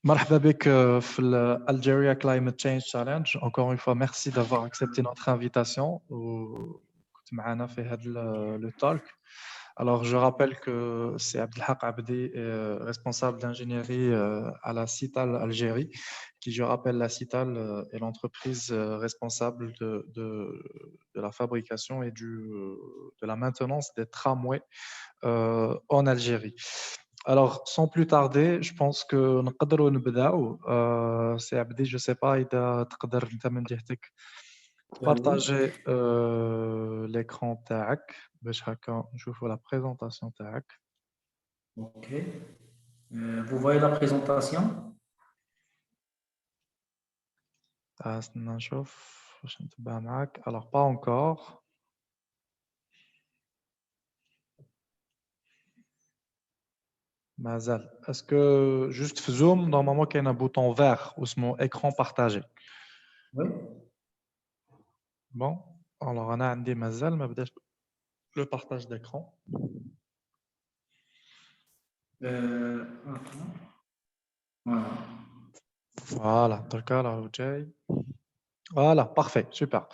مرحبا بك في Algeria Climate Change Challenge. Encore une fois, merci d'avoir accepté notre invitation وكنت معنا في هذا le talk. Alors, je rappelle que c'est Abdelhak Abdi, responsable d'ingénierie à la Cital Algérie, qui, je rappelle, la Cital est l'entreprise responsable de la fabrication et de la maintenance des tramways en Algérie. Alors, sans plus tarder, je pense que نقدروا نبداو. C'est Abdi, je sais pas إذا تقدر أنت من جهتك Oui, partager l'écran تاعك باش هكا نشوفوا la présentation تاعك. ok. Vous voyez la présentation? استنى نشوف واش نتبع معاك. Alors, pas encore. مازال. Est-ce que juste في Zoom normalement كاين un bouton vert اسمه écran partagé. Oui. Bon, alors أنا عندي مازال ما بداش le partage d'écran. Attends. Voilà. Voilà, d'accord, là, جاي. Voilà, parfait, super.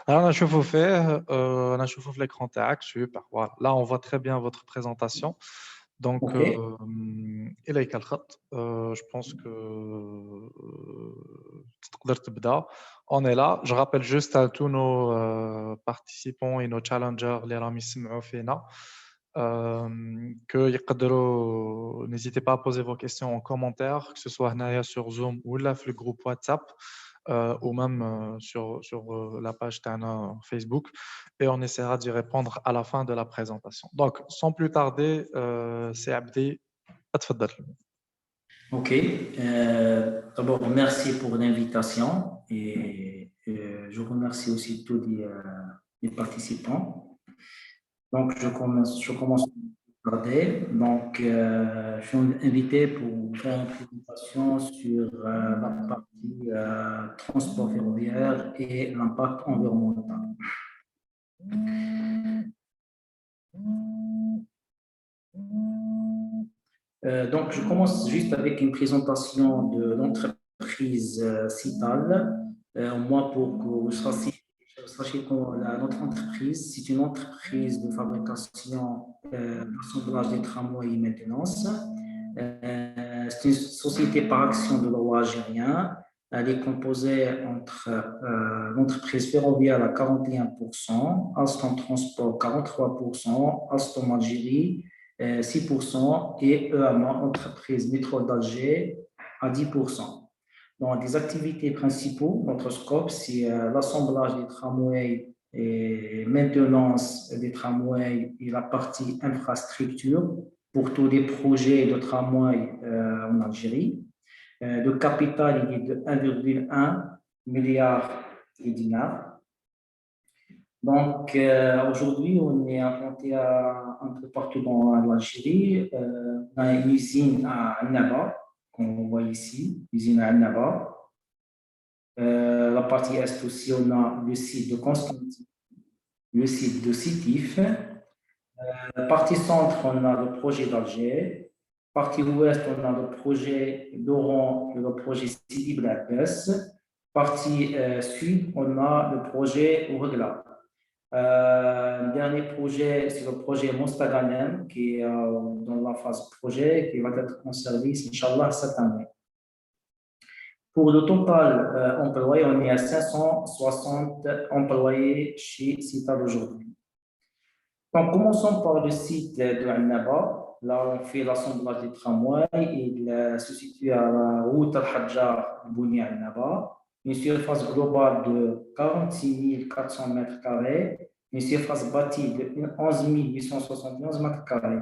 Alors, on a chauffé on a chauffé l'écran تاعك, super. Voilà. Là, on voit très bien votre présentation. Donc, Ok. إليك الخط. Je pense que تقدر تبدأ. On est là. Je rappelle juste à tous nos participants et nos challengers اللي راهم يسمعوا فينا que يقدروا n'hésitez pas à poser vos questions en commentaire, que ce soit هنايا sur Zoom ou là في le groupe WhatsApp. Ou même sur la page Tana Facebook, et on essaiera d'y répondre à la fin de la présentation. Donc, sans plus tarder, c'est Abdi. اتفضل. Ok. D'abord, merci pour l'invitation et je remercie aussi tous les participants. Donc, je commence par parler. Donc, je suis invité pour faire une présentation sur la partie transport ferroviaire et l'impact environnemental. Donc, je commence juste avec une présentation de l'entreprise Cital. Moi, pour que vous sachiez que notre entreprise, c'est une entreprise de fabrication, d'assemblage des tramways et maintenance. C'est une société par action de droit algérien. Elle est composée entre l'entreprise ferroviaire à 41%, Alstom Transport 43%, Alstom Algérie 6% et EAMA, entreprise métro d'Alger, à 10%. Donc, les activités principaux, notre scope, c'est l'assemblage des tramways et maintenance des tramways et la partie infrastructure pour tous les projets de tramway en Algérie. Le capital il est de 1,1 milliard de dinars. Donc, aujourd'hui, on est implanté un peu partout dans l'Algérie. On a une usine à Annaba, qu'on voit ici, l'usine à Annaba. La partie est aussi, on a le site de Constantine, le site de Sétif. La partie centre, on a le projet d'Alger. Partie ouest, on a le projet d'Oran et le projet Sidi Blackless. Partie sud, on a le projet Ourgla. Le dernier projet, c'est le projet Mostaganem, qui est dans la phase projet, qui va être en service, Inch'Allah, cette année. Pour le total employé, on est à 560 employés chez Cital aujourd'hui. Donc, commençons par le site de Annaba. Là, on fait l'assemblage des tramways. Il se situe à la route Al-Hajjar, Bouni Annaba. Une surface globale de 46 400 mètres carrés, une surface bâtie de 11 871 mètres carrés.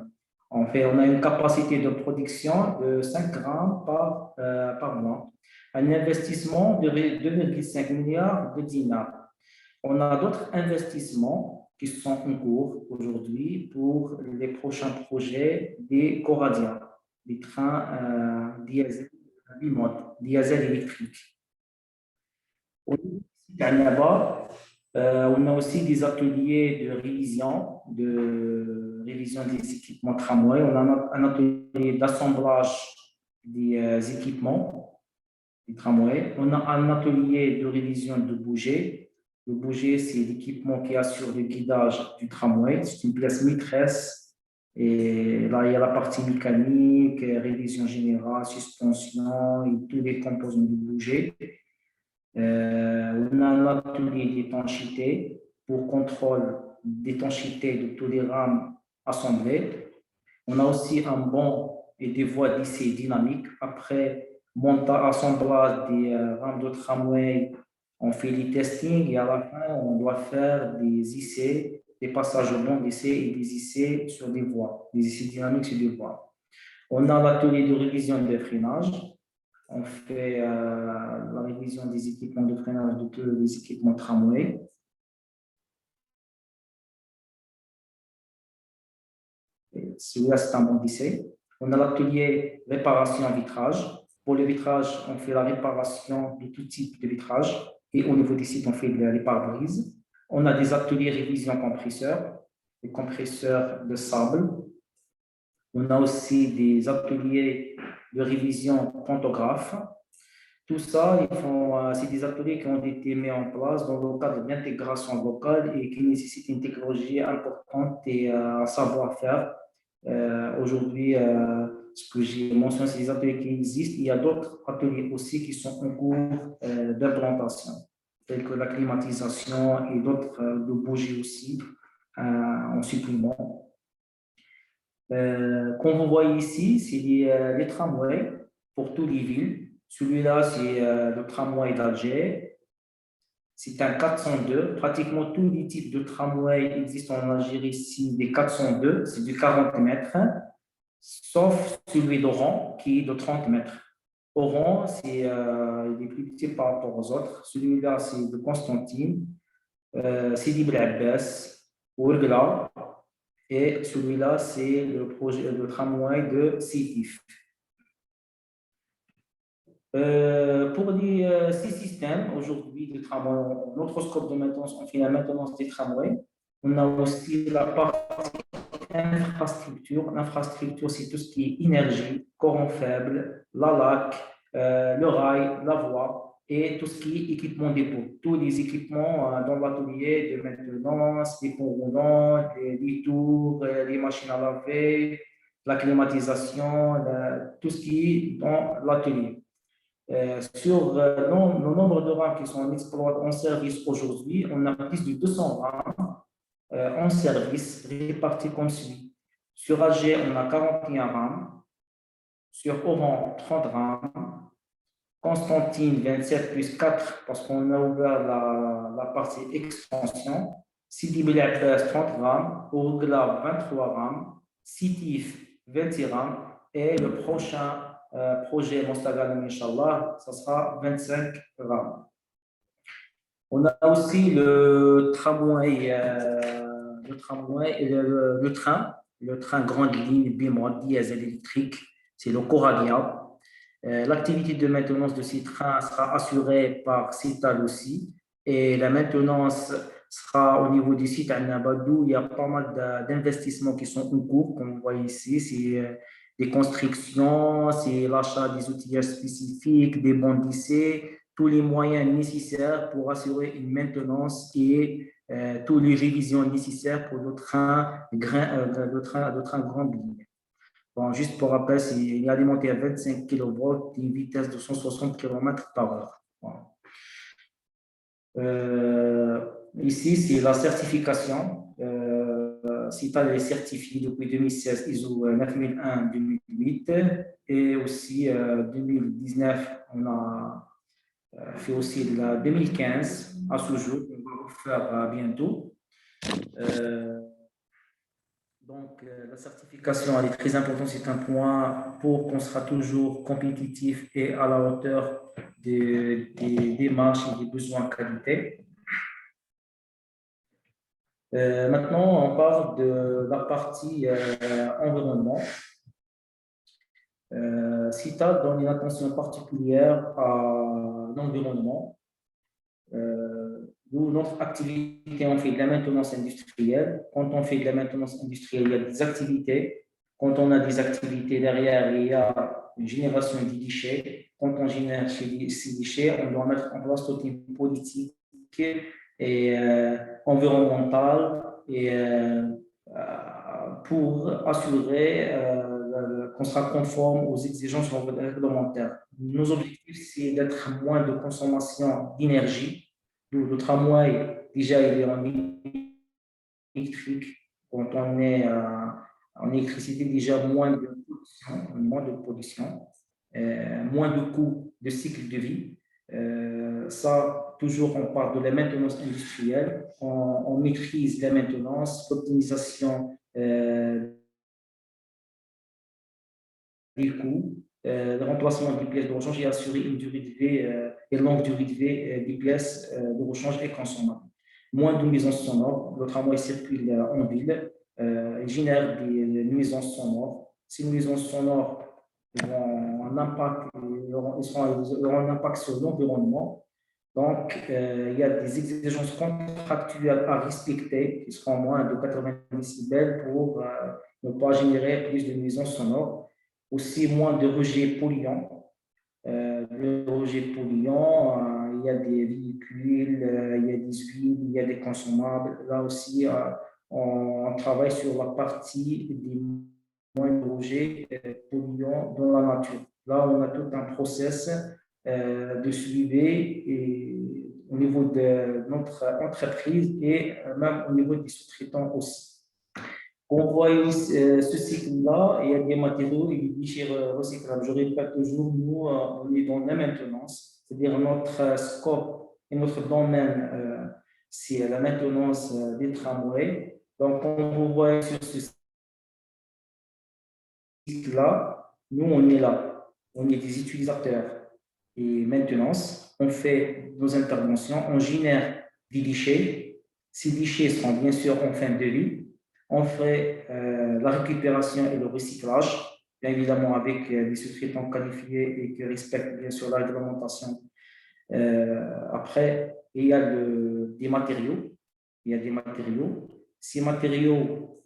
En fait, on a une capacité de production de 5 grammes par mois. Un investissement de 2,5 milliards de dinars. On a d'autres investissements qui sont en cours aujourd'hui pour les prochains projets des Coradia, des trains diesel, diesel électriques. Au site Annaba, on a aussi des ateliers de révision des équipements tramway. On a un atelier d'assemblage des équipements, des tramways. On a un atelier de révision de bougies. Le bouger, c'est l'équipement qui assure le guidage du tramway. C'est une pièce maîtresse. Et là, il y a la partie mécanique, révision générale, suspension et tous les composants du bouger. On a un atelier d'étanchéité pour contrôle d'étanchéité de tous les rames assemblées. On a aussi un banc et des voies d'essai dynamiques. Après assemblage des rames de tramway, on fait les testings et à la fin, on doit faire des essais, des passages au banc d'essai et des essais sur des voies, des essais dynamiques sur des voies. On a l'atelier de révision des freinages. On fait la révision des équipements de freinage de tous les équipements tramway. Celui-là, c'est un banc d'essai. On a l'atelier réparation vitrage. Pour le vitrage, on fait la réparation de tout type de vitrage. Et au niveau des sites, on fait les pare-brises. On a des ateliers révision compresseurs, des compresseurs de sable. On a aussi des ateliers de révision pantographe. Tout ça, c'est des ateliers qui ont été mis en place dans le cadre d'intégration locale et qui nécessitent une technologie importante et un savoir-faire. Aujourd'hui, ce que j'ai mentionné, c'est des ateliers qui existent. Il y a d'autres ateliers aussi qui sont en cours d'implantation, tels que la climatisation et d'autres de bougies aussi en supplément. Comme vous voyez ici, c'est les tramways pour toutes les villes. Celui-là, c'est le tramway d'Alger. C'est un 402. Pratiquement tous les types de tramway existent en Algérie ici, des 402, c'est de 40 mètres, sauf celui d'Oran qui est de 30 mètres. Oran, il est plus petit par rapport aux autres. Celui-là, c'est de Constantine, Sidi Bel Abbas, Ouergla. Et celui-là, c'est le tramway de Sétif. Pour ces systèmes, aujourd'hui, de tramway, notre scope de maintenance, on fait la maintenance des tramways. On a aussi la partie infrastructure. L'infrastructure, c'est tout ce qui est énergie, courant faible, la lac, le rail, la voie et tout ce qui est équipement dépôt. Tous les équipements dans l'atelier de maintenance, les ponts roulants, les tours, les machines à laver, la climatisation, tout ce qui est dans l'atelier. Sur le nombre de rames qui sont en service aujourd'hui, on a plus de 200 rames en service réparties comme suit. Sur Alger, on a 41 rames. Sur Oran, 30 rames. Constantine, 27 plus 4 parce qu'on a ouvert la partie extension. Sidi Bel Abbas, 30 rames. Ouergla, 23 rames. Sétif, 26 rames. Et le prochain projet Mostaganem, Inch'Allah, ça sera 25 rames. On a aussi le tramway et le train grande ligne bimodal diesel électrique, c'est le Coradia. L'activité de maintenance de ces trains sera assurée par CITAL aussi, et la maintenance sera au niveau du site à Nabadou. Il y a pas mal d'investissements qui sont en cours, comme vous voyez ici. C'est des constructions, c'est l'achat des outillages spécifiques, des bancs d'essai, tous les moyens nécessaires pour assurer une maintenance et toutes les révisions nécessaires pour le train grande ligne. Bon, juste pour rappel, il est alimenté à 25 kV et une vitesse de 160 km/h. Voilà. Ici, c'est la certification. CITAL est certifié depuis 2016 ISO 9001-2008 et aussi 2019, on a fait aussi de la 2015 à ce jour, on va le faire bientôt. Donc, la certification, elle est très importante, c'est un point pour qu'on sera toujours compétitif et à la hauteur des démarches et des besoins qualité. Maintenant, on parle de la partie environnement. CITAL donne une attention particulière à l'environnement. Nous, notre activité, on fait de la maintenance industrielle. Quand on fait de la maintenance industrielle, il y a des activités. Quand on a des activités derrière, il y a une génération de déchets. Quand on génère ces déchets, on doit mettre en place toute une politique et, environnementale et, pour assurer qu'on sera conforme aux exigences réglementaires. Nos objectifs, c'est d'être moins de consommation d'énergie. Le tramway, déjà, il est en électrique. Quand on est en électricité, déjà moins de pollution, moins de coûts de cycle de vie. Ça, toujours, on parle de la maintenance industrielle. On maîtrise la maintenance, l'optimisation des coûts, le remplacement des pièces de rechange et assurer une durée de vie et longue durée de vie des pièces de rechange et consommables. Moins de nuisances sonores, le tramway circule en ville, il génère des nuisances sonores. Ces nuisances sonores auront un impact sur l'environnement. Donc, il y a des exigences contractuelles à respecter qui seront moins de 80 décibels pour ne pas générer plus de nuisances sonores. Aussi, moins de rejets polluants. Le rejet polluant, il y a des véhicules, il y a des huiles, il y a des consommables. Là aussi, on travaille sur la partie des moins de rejets polluants dans la nature. Là, on a tout un process de suivi et au niveau de notre entreprise et même au niveau des sous-traitants aussi. On voit ce cycle-là, il y a des matériaux et des déchets recyclables. Je répète toujours, nous, on est dans la maintenance, c'est-à-dire notre scope et notre domaine, c'est la maintenance des tramways. Donc, on vous voit sur ce cycle-là, nous, on est là, on est des utilisateurs et maintenance, on fait nos interventions, on génère des déchets. Ces déchets seront bien sûr en fin de vie. On fait la récupération et le recyclage, bien évidemment avec des sous-traitants qualifiés et qui respectent bien sûr la réglementation. Après, il y a des matériaux. Il y a des matériaux. Ces matériaux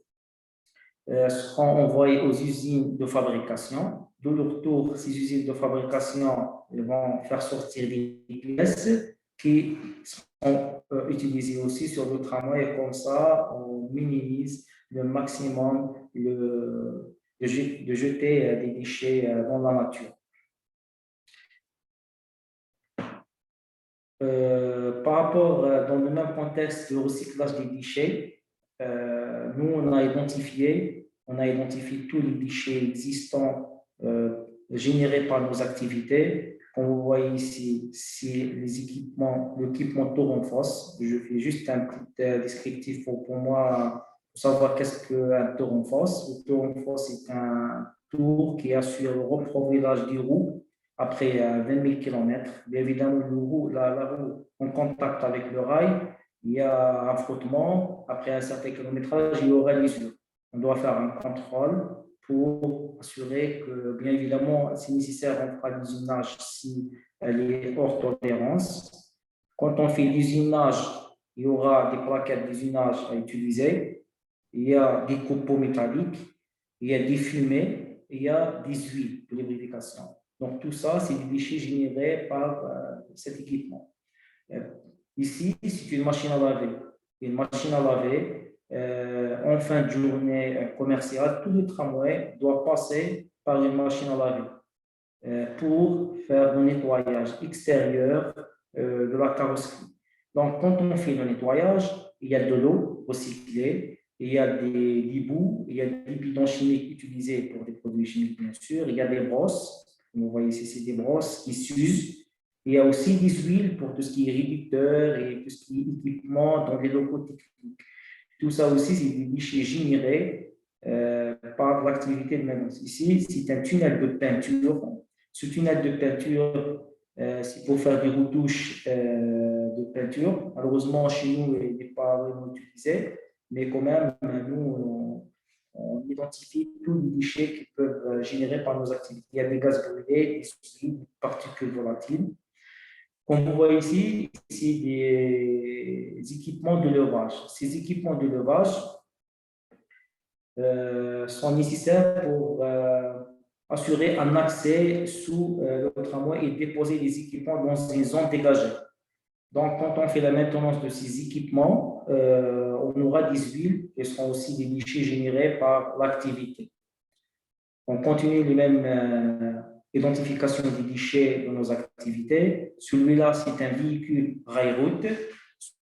seront envoyés aux usines de fabrication. De leur tour, ces usines de fabrication vont faire sortir des pièces qui seront utilisées aussi sur le tramway. Et comme ça, on minimise le maximum de jeter des déchets dans la nature. Par rapport, dans le même contexte de recyclage des déchets, nous, on a identifié tous les déchets existants générés par nos activités. Comme vous voyez ici, c'est l'équipement Toronfos. Je fais juste un petit descriptif pour moi, pour savoir qu'est-ce qu'un Toronfos. Le Toronfos est un tour qui assure le reprofilage des roues après 20 000 km. Bien évidemment, la roue en contact avec le rail, il y a un frottement. Après un certain kilométrage, il y aura l'usure. On doit faire un contrôle pour assurer que, bien évidemment, si nécessaire, on fera l'usinage si elle est hors tolérance. Quand on fait l'usinage, il y aura des plaquettes d'usinage à utiliser. Il y a des copeaux métalliques, il y a des fumées, il y a des huiles de lubrification. Donc, tout ça, c'est des déchets générés par cet équipement. Ici, c'est une machine à laver. Une machine à laver, en fin de journée commerciale, tout le tramway doit passer par une machine à laver pour faire le nettoyage extérieur de la carrosserie. Donc, quand on fait le nettoyage, il y a de l'eau recyclée, il y a des bouts, il y a des bidons chimiques utilisés pour des produits chimiques, bien sûr, il y a des brosses. Vous voyez ici, c'est des brosses qui s'usent. Il y a aussi des huiles pour tout ce qui est réducteur et tout ce qui est équipement dans les locaux techniques. Tout ça aussi, c'est des déchets générés par l'activité de maintenance. Ici, c'est un tunnel de peinture. Ce tunnel de peinture, c'est pour faire des retouches de peinture. Malheureusement, chez nous, il n'est pas vraiment utilisé, mais quand même, nous, on identifie tous les déchets qui peuvent générer par nos activités. Il y a des gaz brûlés, des solides, des particules volatiles. Comme vous voyez ici, c'est des équipements de levage. Ces équipements de levage sont nécessaires pour assurer un accès sous le tramway et déposer les équipements dans une zone dégagée. Donc, quand on fait la maintenance de ces équipements, on aura des huiles qui seront aussi des déchets générés par l'activité. On continue les mêmes identifications des déchets dans nos activités. Celui-là, c'est un véhicule rail-route.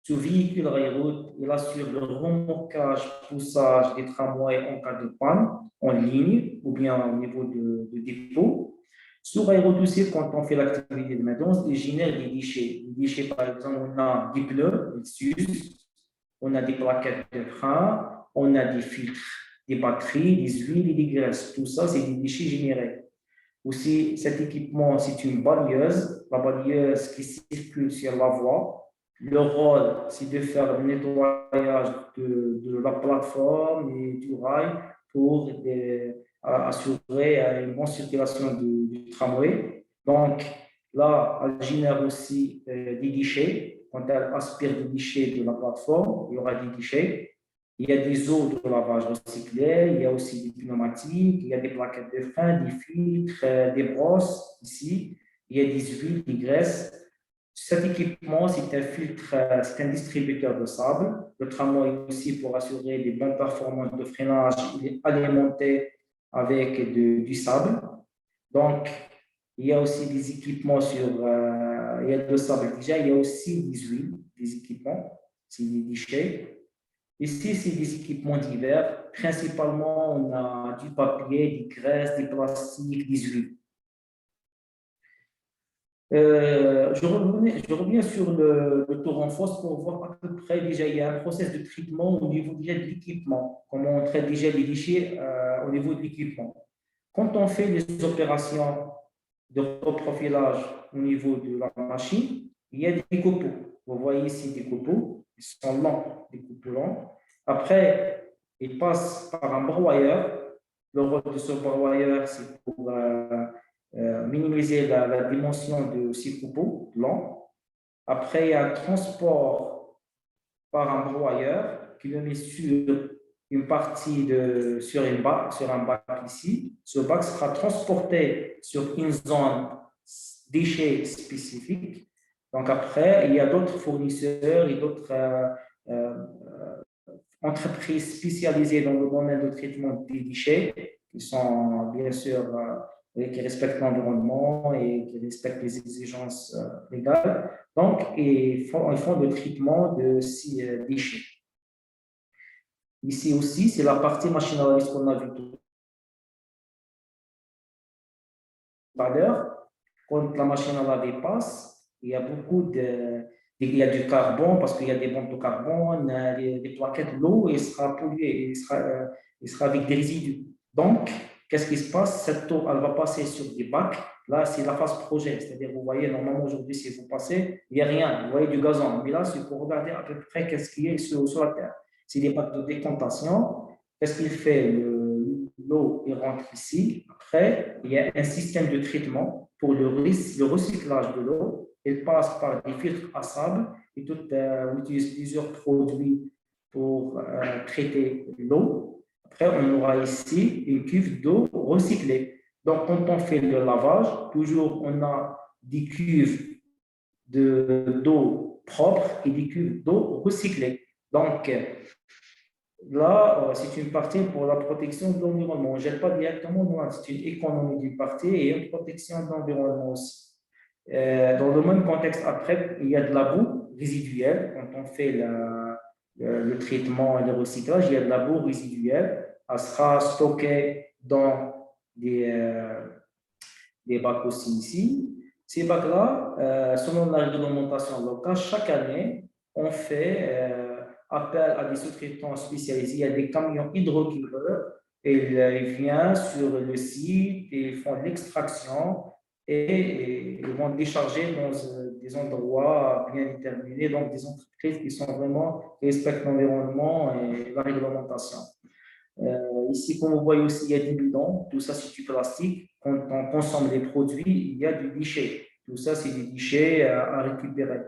Ce véhicule rail-route, il assure le remorquage, poussage des tramways en cas de panne, en ligne ou bien au niveau de dépôt. Sur rail-route aussi, quand on fait l'activité de maintenance, il génère des déchets. Les déchets, par exemple, on a des pneus, ils s'usent, on a des plaquettes de frein, on a des filtres, des batteries, des huiles et des graisses. Tout ça, c'est des déchets générés. Aussi, cet équipement, c'est une balayeuse. La balayeuse qui circule sur la voie. Le rôle, c'est de faire le nettoyage de la plateforme et du rail pour assurer une bonne circulation du tramway. Donc, là, elle génère aussi des déchets. Quand elle aspire des déchets de la plateforme, il y aura des déchets. Il y a des eaux de lavage recyclées, il y a aussi des pneumatiques, il y a des plaquettes de frein, des filtres, des brosses ici, il y a des huiles, des graisses. Cet équipement, c'est un filtre, c'est un distributeur de sable. Le tramway aussi, pour assurer des bonnes performances de freinage, il est alimenté avec du sable. Donc, il y a aussi des équipements il y a de sable déjà, il y a aussi des huiles, des équipements, c'est des déchets. Ici, c'est des équipements divers. Principalement, on a du papier, des graisses, des plastiques, des huiles. Je reviens sur le tour en force pour voir à peu près déjà, il y a un process de traitement au niveau déjà de l'équipement, comment on traite déjà les déchets au niveau de l'équipement. Quand on fait les opérations de reprofilage au niveau de la machine, il y a des copeaux. Vous voyez ici des copeaux, ils sont longs, des copeaux longs. Après, ils passent par un broyeur. Le rôle de ce broyeur, c'est pour minimiser la dimension de ces copeaux longs. Après, il y a un transport par un broyeur qui le met sur une partie sur un bac ici. Ce bac sera transporté sur une zone déchets spécifique. Donc après, il y a d'autres fournisseurs et d'autres entreprises spécialisées dans le domaine de traitement des déchets qui sont bien sûr qui respectent l'environnement et qui respectent les exigences légales. Donc, ils font le traitement de ces déchets. Ici aussi, c'est la partie machine à laver qu'on a vu tout à l'heure. Quand la machine à laver passe, il y a il y a du carbone parce qu'il y a des bombes de carbone, les plaquettes, l'eau, il sera pollué, il sera avec des résidus. Donc, qu'est-ce qui se passe? Cette eau, elle va passer sur des bacs. Là, c'est la phase projet, c'est-à-dire, vous voyez, normalement, aujourd'hui, si vous passez, il n'y a rien, vous voyez du gazon. Mais là, c'est pour regarder à peu près qu'est-ce qui est sur la terre. C'est des bacs de décontamination. Qu'est-ce qu'il fait? L'eau, il rentre ici. Après, il y a un système de traitement pour le recyclage de l'eau. Elle passe par des filtres à sable et on utilise plusieurs produits pour traiter l'eau. Après, on aura ici une cuve d'eau recyclée. Donc, quand on fait le lavage, toujours on a des cuves d'eau propre et des cuves d'eau recyclée. Donc, là, c'est une partie pour la protection de l'environnement. On ne jette pas directement loin, c'est une économie d'une partie et une protection de l'environnement aussi. Dans le même contexte, après, il y a de la boue résiduelle. Quand on fait le traitement et le recyclage, il y a de la boue résiduelle. Elle sera stockée dans des bacs aussi ici. Ces bacs-là, selon la réglementation locale, chaque année, on fait appel à des sous-traitants spécialisés. Il y a des camions hydrocureurs et ils viennent sur le site et ils font l'extraction et ils vont décharger dans des endroits bien déterminés, donc des entreprises qui respectent l'environnement et la réglementation. Ici, comme vous voyez aussi, il y a des bidons. Tout ça, c'est du plastique. Quand on consomme les produits, il y a du déchet. Tout ça, c'est des déchets à récupérer.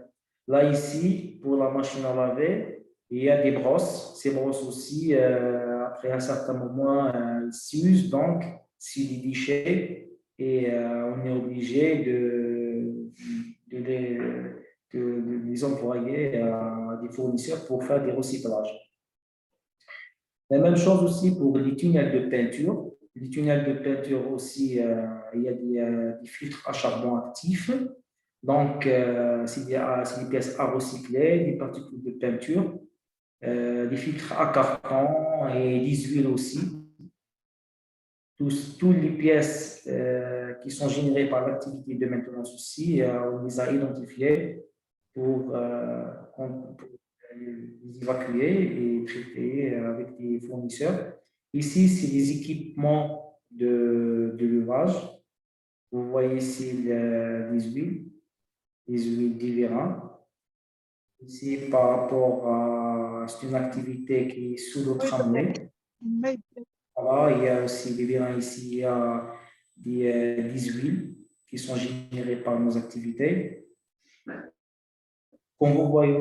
Là, ici, pour la machine à laver, il y a des brosses. Ces brosses aussi, après un certain moment, s'usent. Donc, sur les déchets et on est obligé de les envoyer à des fournisseurs pour faire des recyclages. La même chose aussi pour les tunnels de peinture. Les tunnels de peinture aussi, il y a des filtres à charbon actifs. Donc, c'est des pièces à recycler, des particules de peinture, des filtres à carton et des huiles aussi. Toutes les pièces qui sont générées par l'activité de maintenance aussi, on les a identifiées pour les évacuer et traiter avec des fournisseurs. Ici, c'est des équipements de levage. Vous voyez ici les huiles divers. Ici, par rapport à c'est une activité qui est sous le tramway. Voilà, il y a aussi des vérins ici, il y a des huiles qui sont générées par nos activités. Comme vous voyez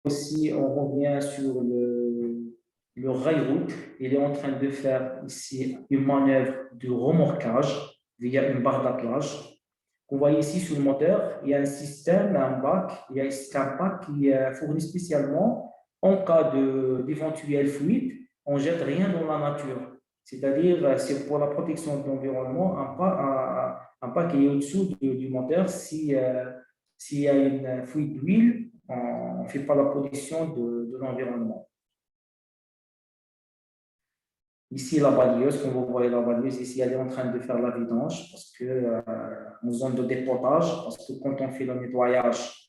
aussi, on revient sur le rail route. Il est en train de faire ici une manœuvre de remorquage via une barre d'attelage. Vous voyez ici sur le moteur, il y a un système, un bac, il y a un bac qui est fourni spécialement en cas d'éventuel fluide, on ne jette rien dans la nature. C'est-à-dire, c'est pour la protection de l'environnement, un bac qui est au-dessous du moteur. S'il y a une fuite d'huile, on ne fait pas la pollution de l'environnement. Ici, la balayeuse, comme vous voyez la balayeuse, ici, elle est en train de faire la vidange parce que en zone de dépotage, parce que quand on fait le nettoyage,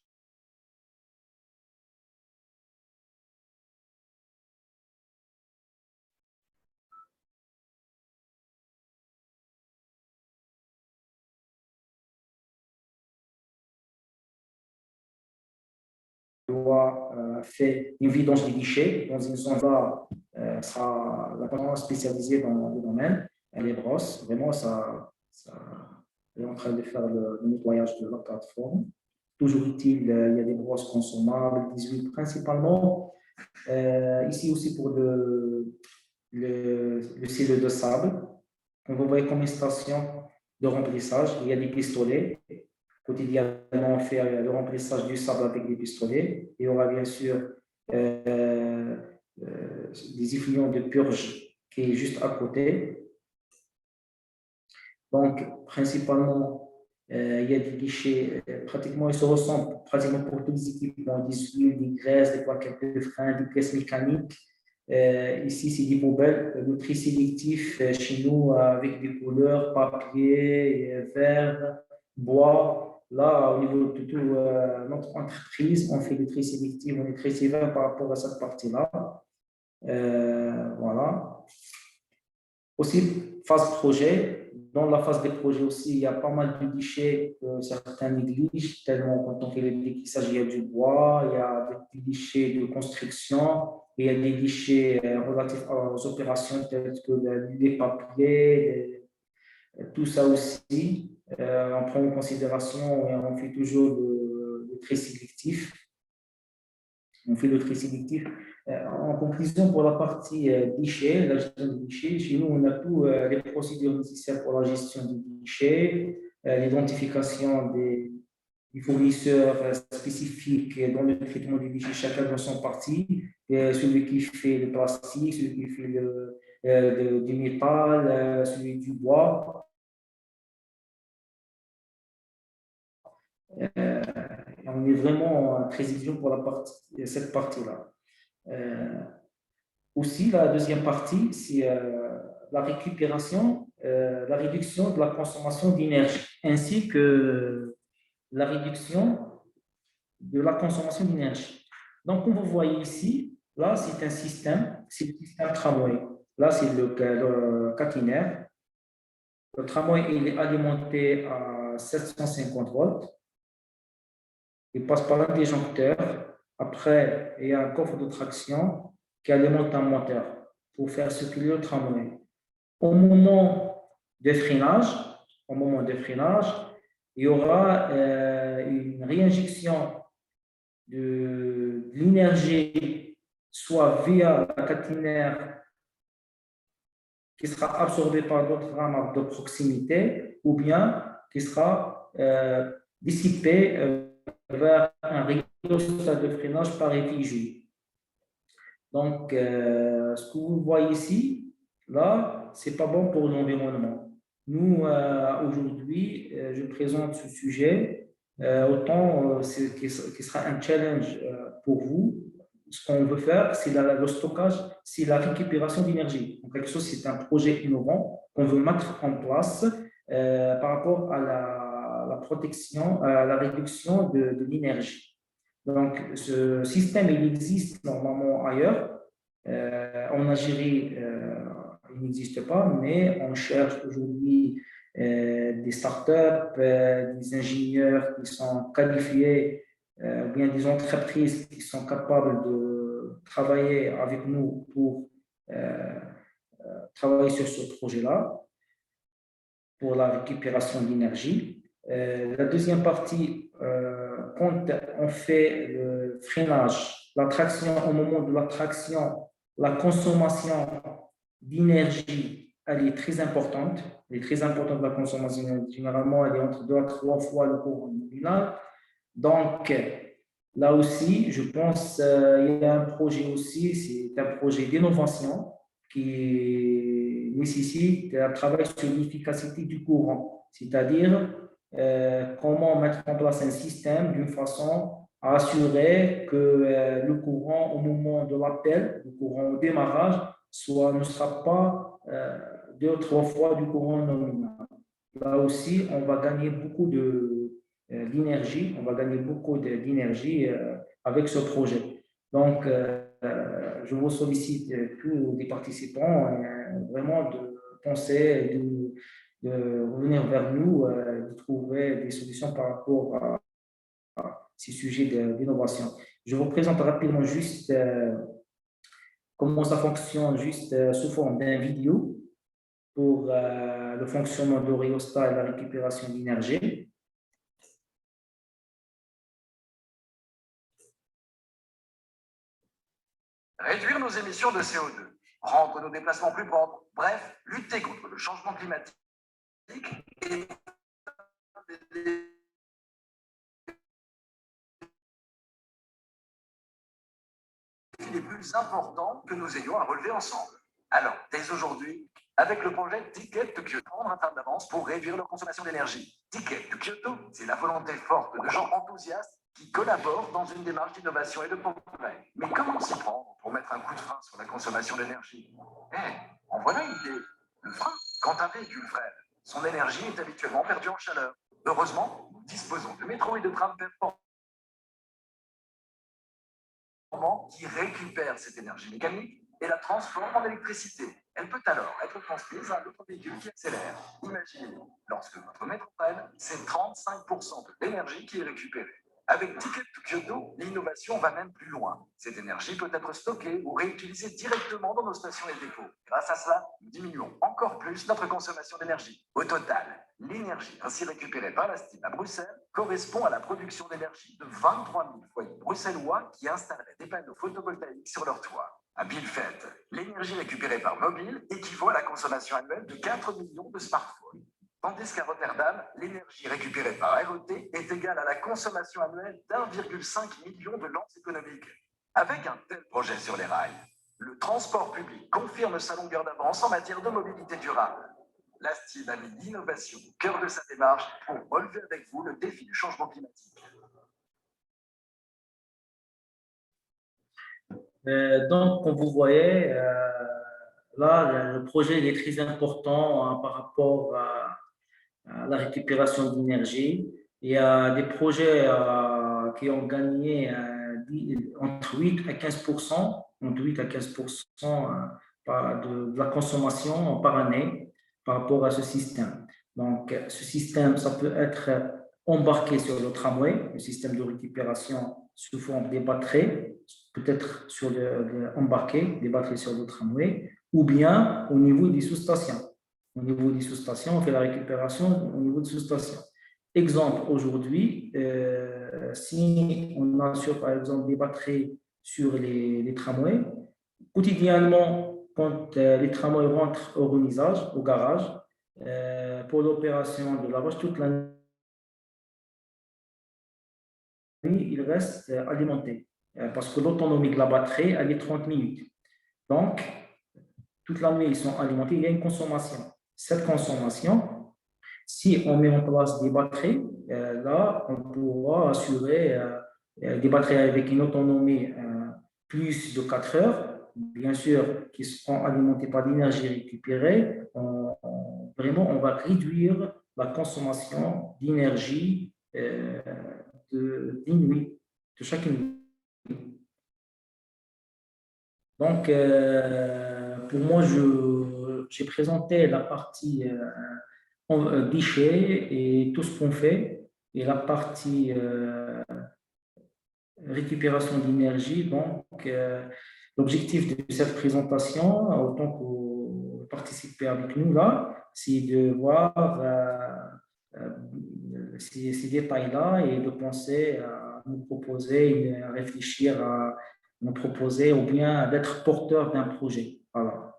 doit faire une vidange des déchets dans une zone là, la personne spécialisée dans le domaine, elle les brosse, vraiment, elle est en train de faire le nettoyage de la plateforme. Toujours utile, il y a des brosses consommables, des huiles principalement. Ici aussi pour le silo de sable. On vous voyez comme une station de remplissage. Il y a des pistolets. Quotidiennement, on fait le remplissage du sable avec des pistolets. Il y aura bien sûr des effluents de purge qui est juste à côté. Donc, principalement, il y a des guichets, pratiquement, ils se ressemblent pratiquement pour tous les équipements, des huiles, des graisses, des plaquettes de frein, des pièces mécaniques. Ici, c'est des poubelles, le tri sélectif chez nous avec des couleurs, papier, verre, bois. Là, au niveau de toute notre entreprise, on fait du tri sélectif, on est très sévère par rapport à cette partie-là. Voilà. Aussi, phase projet. Dans la phase des projets aussi, il y a pas mal de déchets que certains négligent, tellement quand on fait les déclissages, il y a du bois, il y a des déchets de construction, il y a des déchets relatifs aux opérations telles que les papiers, tout ça aussi. On prend en considération et on fait toujours le tri sélectif. On fait le tri sélectif. En conclusion, pour la partie déchets, la gestion des déchets, chez nous, on a tous les procédures nécessaires pour la gestion des déchets, l'identification des fournisseurs spécifiques dans le traitement des déchets, chacun dans son parti, celui qui fait le plastique, celui qui fait du métal, celui du bois. On est vraiment très exigeant pour cette partie-là. Aussi, la deuxième partie, c'est la récupération, la réduction de la consommation d'énergie, ainsi que la réduction de la consommation d'énergie. Donc, comme vous voyez ici, là, c'est un système, c'est le système tramway. Là, c'est le caténaire. Le tramway, il est alimenté à 750 volts. Il passe par un disjoncteur. Après, il y a un coffre de traction qui alimente un moteur pour faire circuler le tramway. Au moment de freinage, il y aura une réinjection de l'énergie, soit via la caténaire qui sera absorbé par d'autres rames de proximité ou bien qui sera dissipé vers un rhéostat de freinage par effigie. Donc, ce que vous voyez ici, là, ce n'est pas bon pour l'environnement. Nous, aujourd'hui, je présente ce sujet, autant qui sera un challenge pour vous. Ce qu'on veut faire, c'est le stockage, c'est la récupération d'énergie. En quelque sorte, c'est un projet innovant qu'on veut mettre en place par rapport à la protection, à la réduction de l'énergie. Donc, ce système, il existe normalement ailleurs. En Algérie, il n'existe pas, mais on cherche aujourd'hui des startups, des ingénieurs qui sont qualifiés, ou bien des entreprises qui sont capables de travailler avec nous pour travailler sur ce projet-là, pour la récupération d'énergie. La deuxième partie, quand on fait le freinage, la traction, au moment de la traction, la consommation d'énergie, elle est très importante. Elle est très importante, la consommation d'énergie. Généralement, elle est entre 2 à 3 fois le courant nominal. Donc, là aussi, je pense qu'il y a un projet aussi, c'est un projet d'innovation qui nécessite un travail sur l'efficacité du courant, c'est-à-dire comment mettre en place un système d'une façon à assurer que le courant au moment de l'appel, le courant au démarrage, ne sera pas 2 ou 3 fois du courant nominal. Là aussi, on va gagner beaucoup d'énergie, on va gagner beaucoup d'énergie avec ce projet. Donc, je vous sollicite tous les participants vraiment de penser, de revenir vers nous, de trouver des solutions par rapport à ces sujets d'innovation. Je vous présente rapidement juste comment ça fonctionne, juste sous forme d'un vidéo pour le fonctionnement de rhéostat et la récupération d'énergie. Réduire nos émissions de CO2, rendre nos déplacements plus propres, bref, lutter contre le changement climatique et les plus importants que nous ayons à relever ensemble. Alors, dès aujourd'hui, avec le projet Ticket to Kyoto, prendre un pas d'avance pour réduire leur consommation d'énergie. Ticket to Kyoto, c'est la volonté forte de gens enthousiastes qui collaborent dans une démarche d'innovation et de progrès. Mais comment s'y prendre pour mettre un coup de frein sur la consommation d'énergie? En voilà une idée. Le frein. Quand un véhicule freine, son énergie est habituellement perdue en chaleur. Heureusement, nous disposons de métros et de trams performants qui récupèrent cette énergie mécanique et la transforme en électricité. Elle peut alors être transmise à un autre véhicule qui accélère. Imaginez, lorsque votre métro freine, c'est 35% de l'énergie qui est récupérée. Avec Ticket to Kyoto, l'innovation va même plus loin. Cette énergie peut être stockée ou réutilisée directement dans nos stations et dépôts. Grâce à cela, nous diminuons encore plus notre consommation d'énergie. Au total, l'énergie ainsi récupérée par la STIM à Bruxelles correspond à la production d'énergie de 23 000 foyers bruxellois qui installeraient des panneaux photovoltaïques sur leur toit. À Bielefeld, l'énergie récupérée par mobile équivaut à la consommation annuelle de 4 millions de smartphones. Tandis qu'à Rotterdam, l'énergie récupérée par RET est égale à la consommation annuelle d'1,5 million de lances économiques. Avec un tel projet sur les rails, le transport public confirme sa longueur d'avance en matière de mobilité durable. La STIM a mis l'innovation au cœur de sa démarche pour relever avec vous le défi du changement climatique. Donc, comme vous voyez, là, le projet il est très important par rapport à la récupération d'énergie. Il y a des projets qui ont gagné entre 8 à 15%, entre 8 à 15% de la consommation par année par rapport à ce système. Donc, ce système, ça peut être embarqué sur le tramway, le système de récupération sous forme des batteries, peut-être embarqué des batteries sur le tramway, ou bien au niveau des sous-stations. Au niveau des sous-stations, on fait la récupération au niveau des sous-stations. Exemple, aujourd'hui, si on assure par exemple des batteries sur les tramways, quotidiennement, quand les tramways rentrent au remisage, au garage, pour l'opération de lavage, toute la nuit, il reste alimenté parce que l'autonomie de la batterie, elle est 30 minutes. Donc, toute la nuit, ils sont alimentés, il y a une consommation. Cette consommation, si on met en place des batteries, là, on pourra assurer des batteries avec une autonomie plus de 4 heures, bien sûr, qui seront alimentées par l'énergie récupérée. Vraiment, on va réduire la consommation d'énergie d'une nuit, de chaque nuit. Donc, pour moi, j'ai présenté la partie déchets et tout ce qu'on fait, et la partie récupération d'énergie. Donc, l'objectif de cette présentation, autant que vous participez avec nous là, c'est de voir ces détails-là et de penser à nous proposer, à réfléchir à nous proposer ou bien d'être porteur d'un projet. Voilà.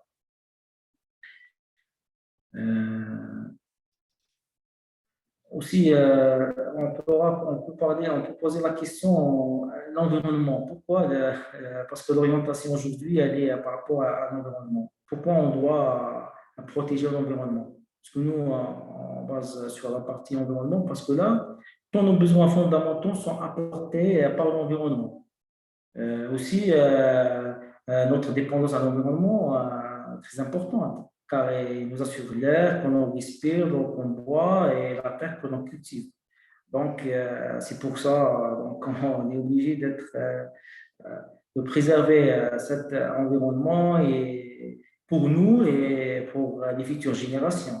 Aussi, on peut poser la question l'environnement. Pourquoi parce que l'orientation aujourd'hui, elle est par rapport à l'environnement. Pourquoi on doit protéger l'environnement? Parce que nous, on base sur la partie environnement, parce que là, tous nos besoins fondamentaux sont apportés par l'environnement. Aussi, notre dépendance à l'environnement est très importante, car il nous assure l'air que l'on respire, l'eau qu'on boit et la terre que l'on cultive. Donc, c'est pour ça qu'on est obligé de préserver cet environnement et pour nous et pour les futures générations.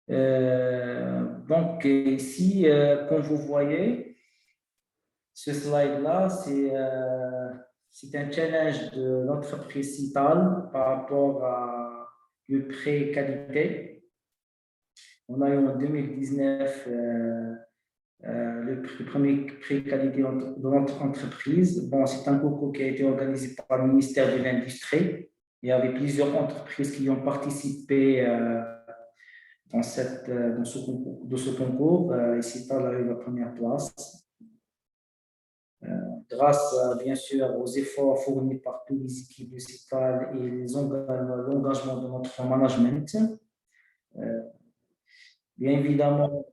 Donc, ici, comme vous voyez, ce slide-là, c'est un challenge de l'entreprise Cital par rapport à le pré-qualité. On a eu en 2019 le premier pré-qualité de notre entreprise. Bon, c'est un concours qui a été organisé par le ministère de l'Industrie. Il y avait plusieurs entreprises qui ont participé dans ce concours. Et Cital a eu la première place. Grâce bien sûr aux efforts fournis par toutes les équipes de Cital et l'engagement de notre management. Bien évidemment,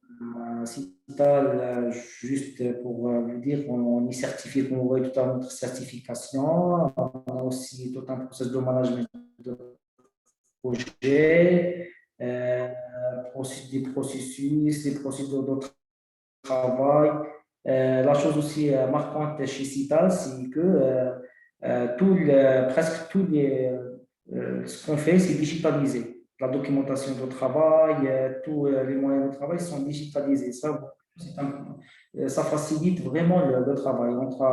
Cital, juste pour vous dire, on est certifié, comme vous voyez tout à l'heure, notre certification. On a aussi tout un processus de management de projet, des processus de travail. La chose aussi marquante chez Cital, c'est que presque tout ce qu'on fait, c'est digitalisé. La documentation de travail, tous les moyens de travail sont digitalisés. Ça facilite vraiment le travail. Entre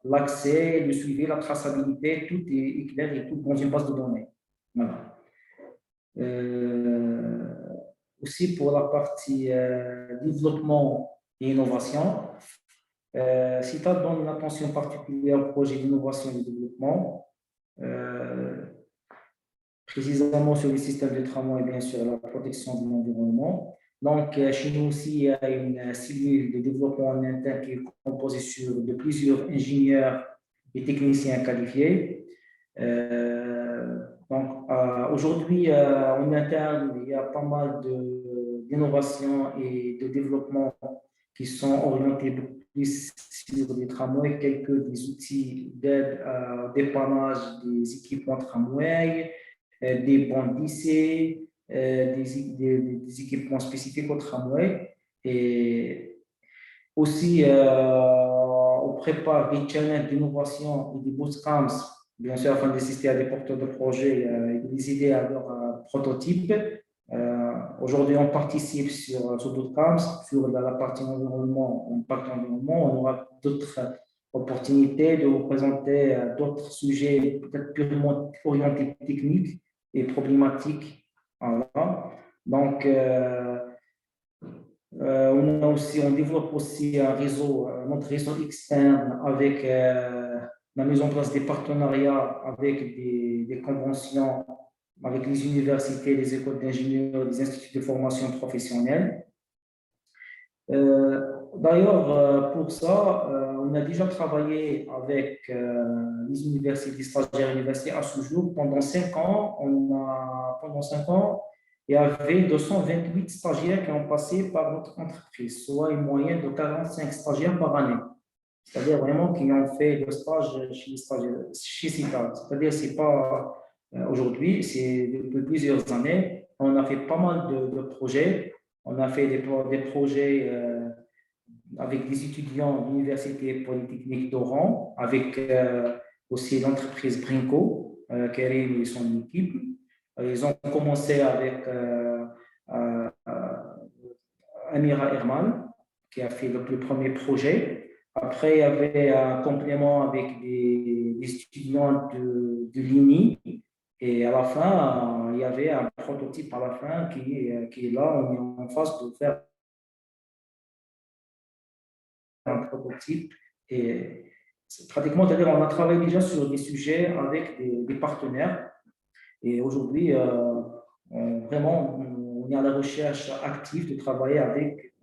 l'accès, le suivi, la traçabilité, tout est clair et tout dans une base de données. Voilà. Aussi pour la partie développement et innovation, Cital donne une attention particulière au projet d'innovation et de développement, précisément sur les systèmes de tramway et bien sûr la protection de l'environnement. Donc, chez nous aussi, il y a une cellule de développement en interne qui est composée de plusieurs ingénieurs et techniciens qualifiés. Donc, aujourd'hui, en interne, il y a pas mal d'innovations et de développement qui sont orientés beaucoup plus sur les tramways, des outils d'aide au dépannage des équipements tramway, des bandes lissées, des équipements spécifiques au tramway. Et aussi, on prépare des challenges d'innovation et des bootcamps, bien sûr, afin d'assister à des porteurs de projets et de les aider à leur prototype. Aujourd'hui, on participe sur bootcamps, sur la partie environnement, impact environnement. On aura d'autres opportunités de vous présenter d'autres sujets peut-être purement orientés techniques et problématiques. Voilà. Donc, on développe aussi un réseau, notre réseau externe avec la mise en place des partenariats avec des conventions avec les universités, les écoles d'ingénieurs, les instituts de formation professionnelle. D'ailleurs, pour ça, on a déjà travaillé avec les universités, les stagiaires universités à ce jour. Pendant 5 ans, il y avait 228 stagiaires qui ont passé par notre entreprise, soit une moyenne de 45 stagiaires par année. C'est-à-dire vraiment qui ont fait le stage chez CITAL. C'est-à-dire c'est pas aujourd'hui, c'est depuis plusieurs années. On a fait pas mal de projets. On a fait des projets avec des étudiants de l'Université polytechnique d'Oran, avec aussi l'entreprise Brinco, Karim et son équipe. Ils ont commencé avec Amira Herman, qui a fait le premier projet. Après, il y avait un complément avec des étudiants de l'INI. Et à la fin, il y avait un prototype à la fin qui est là. On est en phase de faire un prototype. Et pratiquement, c'est-à-dire on a travaillé déjà sur des sujets avec des partenaires. Et aujourd'hui, vraiment, on est à la recherche active de travailler avec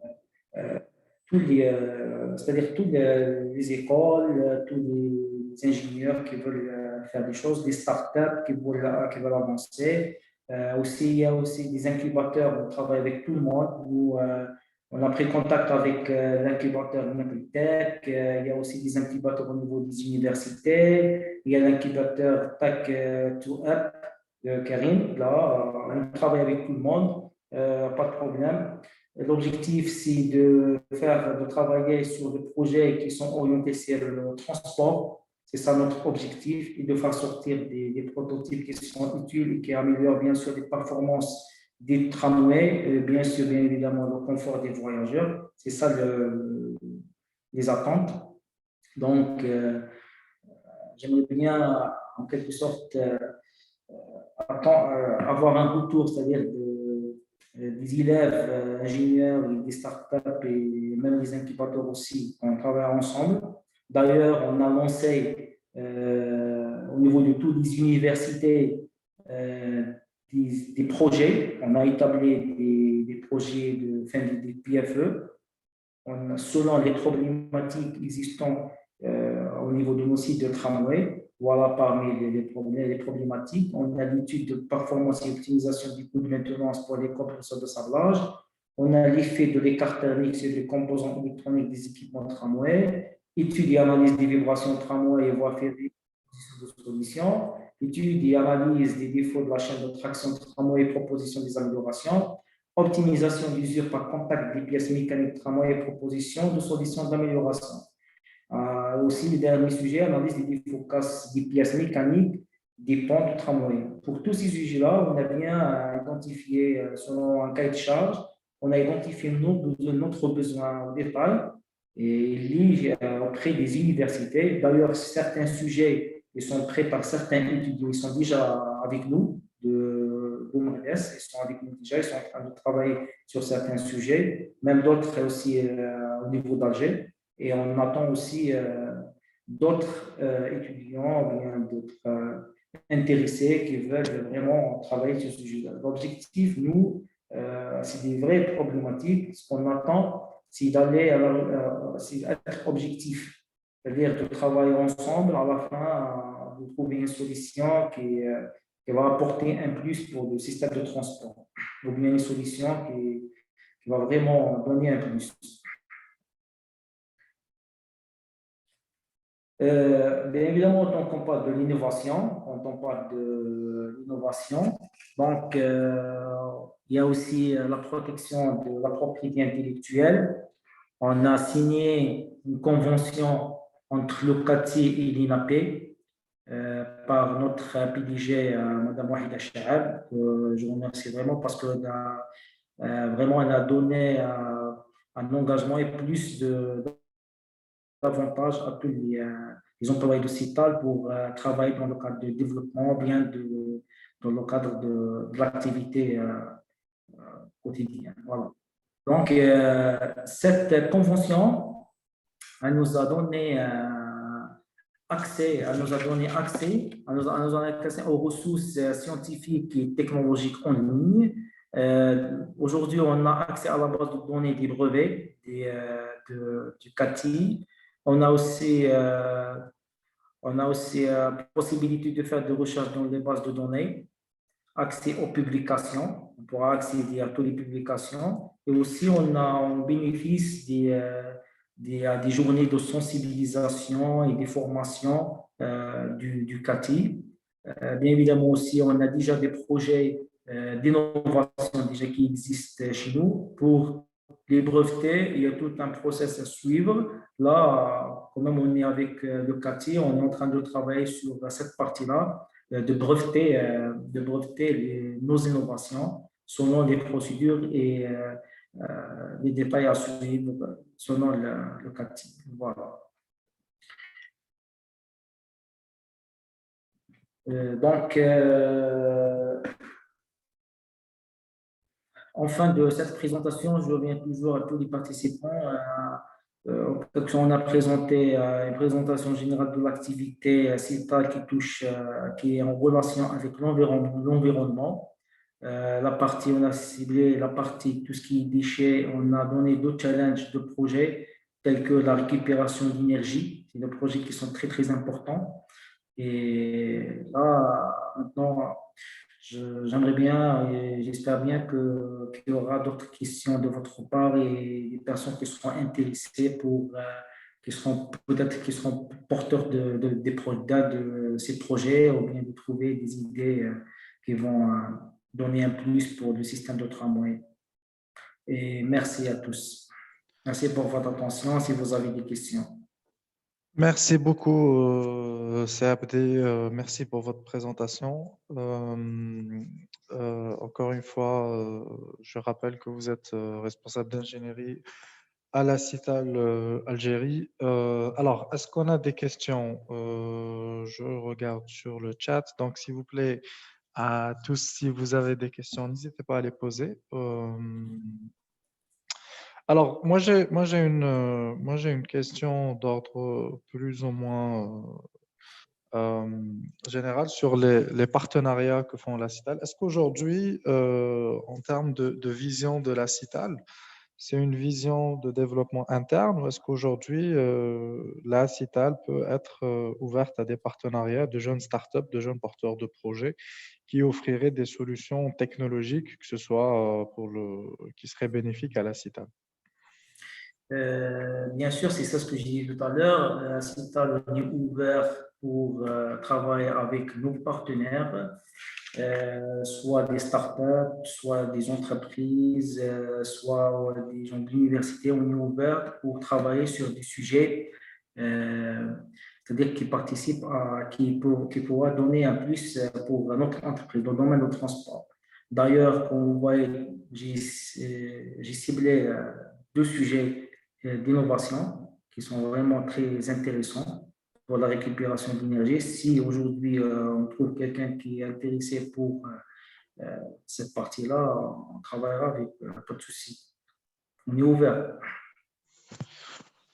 c'est-à-dire toutes les écoles, tous les ingénieurs qui veulent faire des choses, des startups qui veulent avancer. Il y a aussi des incubateurs, on travaille avec tout le monde. On a pris contact avec l'incubateur Tech. Il y a aussi des incubateurs au niveau des universités. Il y a l'incubateur Tech to Up de Karim. Là, on travaille avec tout le monde, pas de problème. L'objectif, c'est de travailler sur des projets qui sont orientés sur le transport. C'est ça notre objectif, et de faire sortir des prototypes qui sont utiles et qui améliorent bien sûr les performances des tramways, bien sûr, bien évidemment, le confort des voyageurs. C'est ça les attentes. Donc, j'aimerais bien, en quelque sorte, avoir un retour, c'est-à-dire des élèves ingénieurs, des startups et même les incubateurs aussi, on travaille ensemble. D'ailleurs, on a lancé au niveau de toutes les universités des projets. On a établi des projets des PFE selon les problématiques existantes au niveau de nos sites de tramway. Voilà parmi les problématiques. On a l'étude de performance et optimisation du coût de maintenance pour les compresseurs de sablage. On a l'effet de l'écart thermique sur les composants électroniques des équipements tramway. Étude et analyse des vibrations tramway et voies ferrées de solutions. Étude et analyse des défauts de la chaîne de traction tramway et proposition des améliorations. Optimisation d'usure par contact des pièces mécaniques tramway et proposition de solutions d'amélioration. Aussi, le dernier sujet, analyse des défauts casses des pièces mécaniques des ponts de tramway. Pour tous ces sujets-là, on a bien identifié, selon un cahier de charge, on a identifié notre besoin en détail et lié auprès des universités. D'ailleurs, certains sujets ils sont prêts par certains étudiants, ils sont déjà avec nous de Mourdes, ils sont avec nous déjà, ils sont en train de travailler sur certains sujets, même d'autres aussi au niveau d'Alger. Et on attend aussi d'autres étudiants ou bien d'autres intéressés qui veulent vraiment travailler sur ce sujet. L'objectif, nous, c'est des vraies problématiques. Ce qu'on attend, c'est d'aller c'est être objectif, c'est-à-dire de travailler ensemble à la fin, de trouver une solution qui va apporter un plus pour le système de transport, ou bien une solution qui va vraiment donner un plus. Bien évidemment, quand on parle de l'innovation, donc il y a aussi la protection de la propriété intellectuelle. On a signé une convention entre le CATI et l'INAPE par notre PDG, Mme Wahida Chahab, que je remercie vraiment parce qu'elle elle a donné un engagement et plus d'avantages à tous les employés de CITAL pour travailler dans le cadre de développement, bien dans le cadre de l'activité quotidienne. Voilà. Donc, cette convention, elle nous a donné nous a donné accès, aux ressources scientifiques et technologiques en ligne. Aujourd'hui, on a accès à la base de données des brevets du CATI. On a aussi possibilité de faire des recherches dans les bases de données, accès aux publications, on pourra accéder à toutes les publications, et aussi on bénéficie des journées de sensibilisation et des formations du CATI. Bien évidemment aussi, on a déjà des projets d'innovation déjà qui existent chez nous. Pour les breveter, il y a tout un process à suivre. Là, quand même, on est avec le CATI, on est en train de travailler sur cette partie-là, de breveter nos innovations selon les procédures et les détails à suivre selon le CATI. Voilà. Donc, en fin de cette présentation, je reviens toujours à tous les participants. On a présenté une présentation générale de l'activité CITA qui est en relation avec l'environnement. On a ciblé la partie tout ce qui est déchets. On a donné d'autres challenges de projets tels que la récupération d'énergie. C'est des projets qui sont très, très importants. Et là, maintenant, j'aimerais bien et j'espère bien qu'il y aura d'autres questions de votre part et des personnes qui seront intéressées qui seront porteurs de ces projets ou bien de trouver des idées qui vont donner un plus pour le système de tramway. Et merci à tous. Merci pour votre attention si vous avez des questions. Merci beaucoup, Abdi. Merci pour votre présentation. Encore une fois, je rappelle que vous êtes responsable d'ingénierie à la CITAL Algérie. Alors, est-ce qu'on a des questions? Je regarde sur le chat. Donc, s'il vous plaît, à tous, si vous avez des questions, n'hésitez pas à les poser. Alors, moi, j'ai une question d'ordre plus ou moins général sur les partenariats que font la CITAL. Est-ce qu'aujourd'hui, en termes de vision de la CITAL, c'est une vision de développement interne ou est-ce qu'aujourd'hui, la CITAL peut être ouverte à des partenariats de jeunes startups, de jeunes porteurs de projets qui offriraient des solutions technologiques, que ce soit qui seraient bénéfiques à la CITAL? Bien sûr, c'est ça ce que j'ai dit tout à l'heure. CITAL est ouvert pour travailler avec nos partenaires, soit des startups, soit des entreprises, soit des gens de l'université. On est ouvert pour travailler sur des sujets, c'est-à-dire qui participent qui pourra donner un plus pour notre entreprise dans le domaine du transport. D'ailleurs, comme vous voyez, j'ai ciblé deux sujets d'innovation qui sont vraiment très intéressants pour la récupération d'énergie. Si aujourd'hui on trouve quelqu'un qui est intéressé pour cette partie-là, on travaillera avec pas de souci. On est ouvert.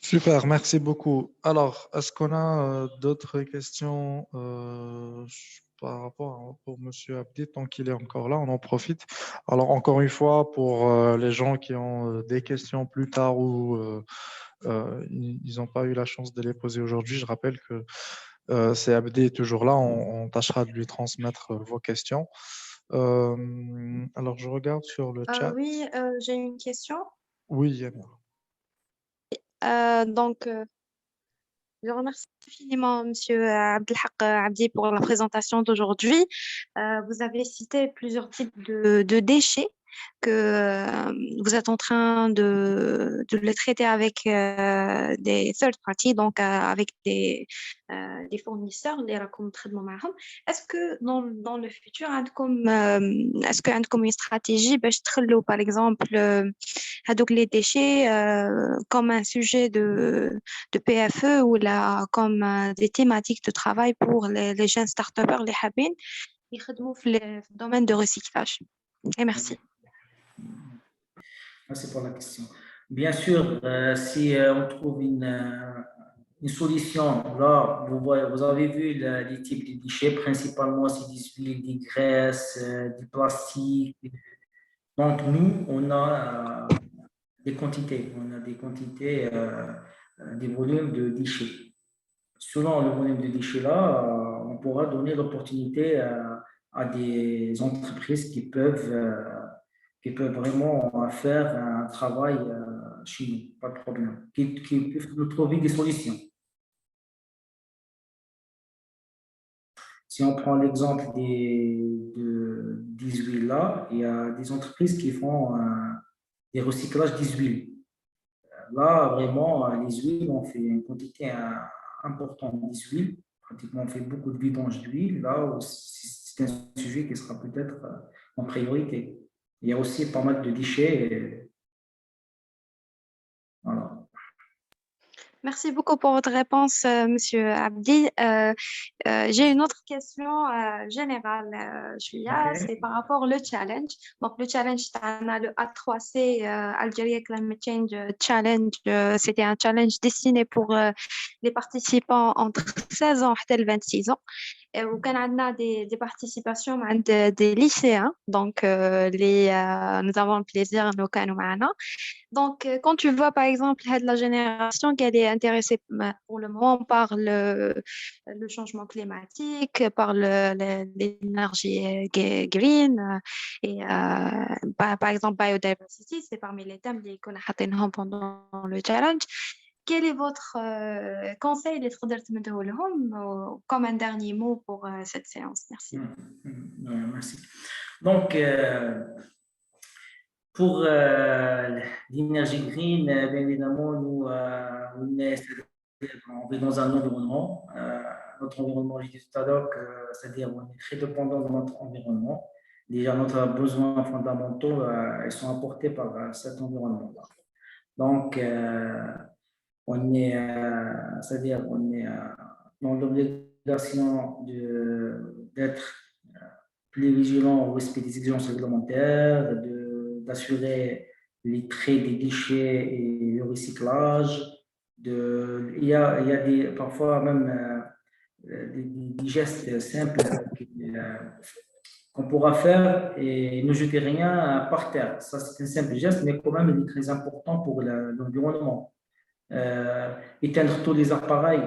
Super, merci beaucoup. Alors, est-ce qu'on a d'autres questions par rapport pour M. Abdi, tant qu'il est encore là, on en profite. Alors, encore une fois, pour les gens qui ont des questions plus tard ou ils n'ont pas eu la chance de les poser aujourd'hui, je rappelle que c'est Abdi est toujours là, on tâchera de lui transmettre vos questions. Alors, je regarde sur le chat. Oui, j'ai une question. Oui, Yann. Donc, je remercie infiniment Monsieur Abdelhak Abdi pour la présentation d'aujourd'hui. Vous avez cité plusieurs types de déchets que vous êtes en train de les traiter avec des third parties, donc avec des fournisseurs, les traitement معهم. Est-ce que dans le futur, est-ce que عندكم une stratégie باش تخلوا par exemple هذوك les déchets comme un sujet de PFE ou là, comme des thématiques de travail pour les jeunes start-upers, les حابين يخدموا في le domaine de recyclage. Et merci. Merci pour la question. Bien sûr, si on trouve une solution. Là, vous avez vu les types de déchets, principalement c'est des huiles, des graisses, du plastique. Donc, nous, on a des quantités, des volumes de déchets. Selon le volume de déchets là, on pourra donner l'opportunité à des entreprises qui peuvent vraiment faire un travail chez nous, pas de problème, qui peuvent nous trouver des solutions. Si on prend l'exemple des huiles là, il y a des entreprises qui font des recyclages des huiles. Là, vraiment, les huiles, on fait une quantité importante des huiles. Pratiquement, on fait beaucoup de vidange d'huile. Là, c'est un sujet qui sera peut-être en priorité. Il y a aussi pas mal de déchets. Voilà. Merci beaucoup pour votre réponse, Monsieur Abdi. J'ai une autre question générale, Julia, c'est OK. par rapport au challenge. Donc, le challenge, on a le A3C, Algeria Climate Change Challenge. C'était un challenge destiné pour les participants entre 16 ans et 26 ans. Au Canada, des participations des lycéens. Donc, nous avons le plaisir, nous, Canada. Donc, quand tu vois, par exemple, la génération qu'elle est intéressée pour le moment par le changement climatique, par l'énergie green et par exemple, biodiversity, c'est parmi les thèmes qu'on a traités pendant le challenge. Quel est votre conseil les comme un dernier mot pour cette séance? Merci. Merci. Donc, pour l'énergie green, bien évidemment, on vit dans un environnement. Notre environnement, je dis tout à l'heure, c'est-à-dire on est très dépendant de notre environnement. Déjà, nos besoins fondamentaux, ils sont apportés par cet environnement-là. Donc, c'est-à-dire on est dans l'obligation d'être plus vigilant au respect des exigences réglementaires, d'assurer les traits des déchets et le recyclage. Il y a parfois même des gestes simples qu'on pourra faire et ne jeter rien par terre. Ça, c'est un simple geste, mais quand même, il est très important pour l'environnement. Éteindre tous les appareils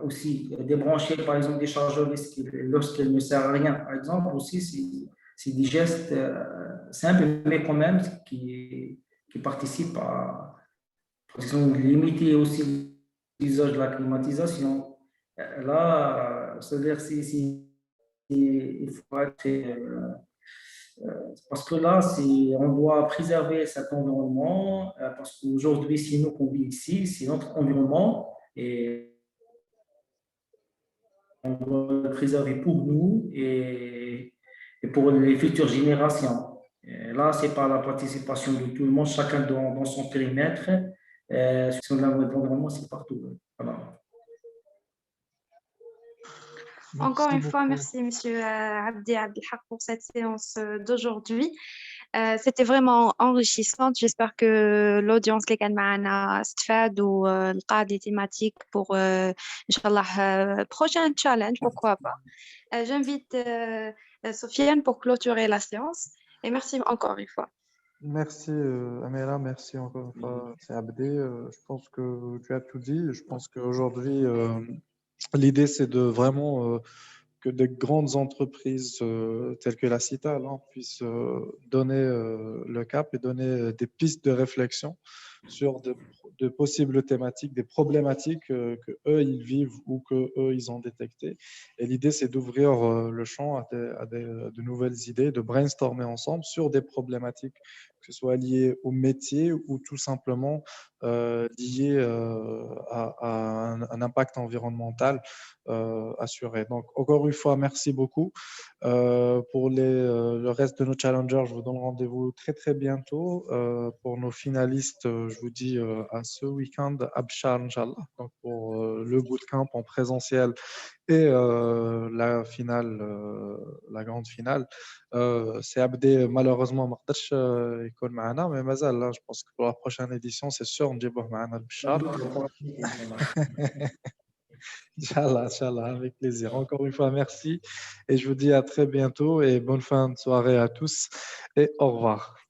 aussi, débrancher par exemple des chargeurs lorsqu'ils ne servent à rien, par exemple, aussi, c'est des gestes simples, mais quand même qui participent à limiter aussi l'usage de la climatisation. Là, c'est-à-dire il faut être parce que là, on doit préserver cet environnement, parce qu'aujourd'hui, c'est nous qu'on vit ici, c'est notre environnement, et on doit le préserver pour nous et pour les futures générations. Et là, c'est par la participation de tout le monde, chacun dans son périmètre. Sur l'environnement, c'est partout. Voilà. Encore Merci une fois, beaucoup. merci Monsieur Abdi Abdelhak pour cette séance d'aujourd'hui. C'était vraiment enrichissante. J'espère que l'audience qui est معنا استفاد ولقى des thématiques pour Inch'Allah prochain challenge, pourquoi pas. J'invite Sofiane pour clôturer la séance et merci encore une fois. Merci Amira, merci encore une fois, c'est Abdé. Je pense que tu as tout dit. Je pense qu'aujourd'hui, l'idée c'est de vraiment que des grandes entreprises telles que la Cital puissent donner le cap et donner des pistes de réflexion sur de possibles thématiques, des problématiques que eux ils vivent ou que eux ils ont détectées. Et l'idée c'est d'ouvrir le champ de nouvelles idées, de brainstormer ensemble sur des problématiques, que ce soit liées au métier ou tout simplement liées à un impact environnemental assuré. Donc, encore une fois, merci beaucoup. Pour le reste de nos challengers, je vous donne rendez-vous très, très bientôt. Pour nos finalistes, je vous dis à ce week-end, Abshar, Inch'Allah, donc pour le bootcamp en présentiel Et la finale, la grande finale, c'est Abdé, malheureusement, ما قدرش يكون معنا, mais مازال là, je pense que pour la prochaine édition, c'est sûr, نجيبوه معنا البشار. Inch'Allah, Inch'Allah, avec plaisir. Encore une fois, merci et je vous dis à très bientôt et bonne fin de soirée à tous et au revoir.